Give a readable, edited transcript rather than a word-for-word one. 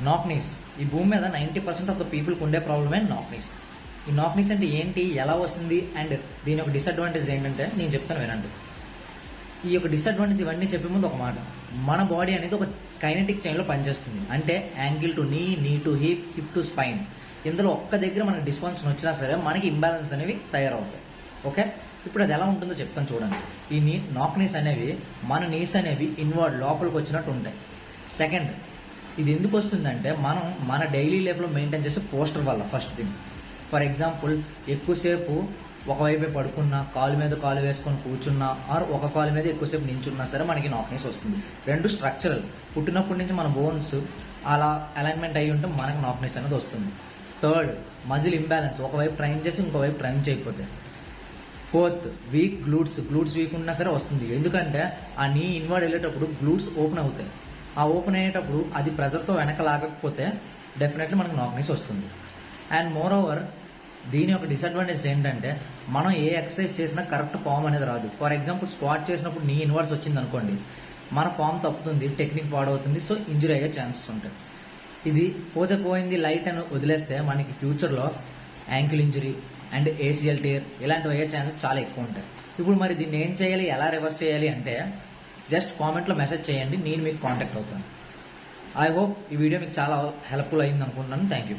నాక్ నీస్. ఈ భూమి మీద 90% ఆఫ్ ద పీపుల్కి ఉండే ప్రాబ్లమే నాక్ నీస్. ఈ నాక్ నీస్ అంటే ఏంటి, ఎలా వస్తుంది, అండ్ దీని యొక్క డిసడ్వాంటేజ్ ఏంటంటే నేను చెప్తాను వినండి. ఈ యొక్క డిసడ్వాంటేజ్ ఇవన్నీ చెప్పే ముందు ఒక మాట, మన బాడీ అనేది ఒక కైనెటిక్ చైన్లో పనిచేస్తుంది. అంటే యాంకిల్ టు నీ, need to hip, hip to spine. ఇందులో ఒక్క దగ్గర మనకి డిస్ఫంక్షన్ వచ్చినా సరే మనకి ఇంబ్యాలెన్స్ అనేవి తయారవుతాయి. ఓకే, ఇప్పుడు అది ఎలా ఉంటుందో చెప్తాను చూడండి. ఈ నాక్ నీస్ అనేవి, మన నీస్ అనేవి ఇన్వర్డ్ లోపలికి వచ్చినట్టు ఉంటాయి. సెకండ్, ఇది ఎందుకు వస్తుందంటే మనం మన డైలీ లైఫ్లో మెయింటైన్ చేసే పోస్టర్ వల్ల. ఫస్ట్ థింగ్, ఫర్ ఎగ్జాంపుల్ ఎక్కువసేపు ఒకవైపే పడుకున్నా, కాలు మీద కాలు వేసుకొని కూర్చున్నా, ఆర్ ఒక కాలు మీద ఎక్కువసేపు నించున్నా సరే మనకి నాక్నెస్ వస్తుంది. రెండు స్ట్రక్చరల్, పుట్టినప్పటి నుంచి మన బోన్స్ అలా అలైన్మెంట్ అయ్యి ఉంటే మనకు నాక్నెస్ అనేది వస్తుంది. థర్డ్, మజిల్ ఇంబ్యాలెన్స్, ఒకవైపు ట్రైన్ చేసి ఇంకోవైపు ట్రైన్ చేయకపోతే. Fourth, week glutes, glutes week ఉన్నా సరే వస్తుంది. ఎందుకంటే ఆ నీ ఇన్వర్డ్ వెళ్ళేటప్పుడు గ్లూట్స్ ఓపెన్ అవుతాయి. ఆ ఓపెన్ అయ్యేటప్పుడు అది ప్రెజర్తో వెనక లాగకపోతే డెఫినెట్లీ మనకు నాక్నెస్ వస్తుంది. అండ్ మోర్ ఓవర్ దీని యొక్క డిసడ్వాంటేజ్ ఏంటంటే మనం ఏ ఎక్సర్సైజ్ చేసినా కరెక్ట్ ఫామ్ అనేది రాదు. ఫర్ ఎగ్జాంపుల్ స్క్వాట్ చేసినప్పుడు నీ ఇన్వర్స్ వచ్చింది అనుకోండి, మన ఫామ్ తప్పుతుంది, టెక్నిక్ పాడవుతుంది, సో ఇంజురీ అయ్యే ఛాన్సెస్ ఉంటాయి. ఇది పోతే పోయింది లైట్ అని వదిలేస్తే మనకి ఫ్యూచర్లో ankle injury and ACL tear ఇలాంటివి అయ్యే ఛాన్సెస్ చాలా ఎక్కువ ఉంటాయి. ఇప్పుడు మరి దీన్ని ఏం చేయాలి, ఎలా రివర్స్ చేయాలి అంటే జస్ట్ కామెంట్లో మెసేజ్ చేయండి, నేను మీకు కాంటాక్ట్ అవుతాను. ఐ హోప్ ఈ వీడియో మీకు చాలా హెల్ప్ఫుల్ అయింది అనుకుంటున్నాను. Thank you.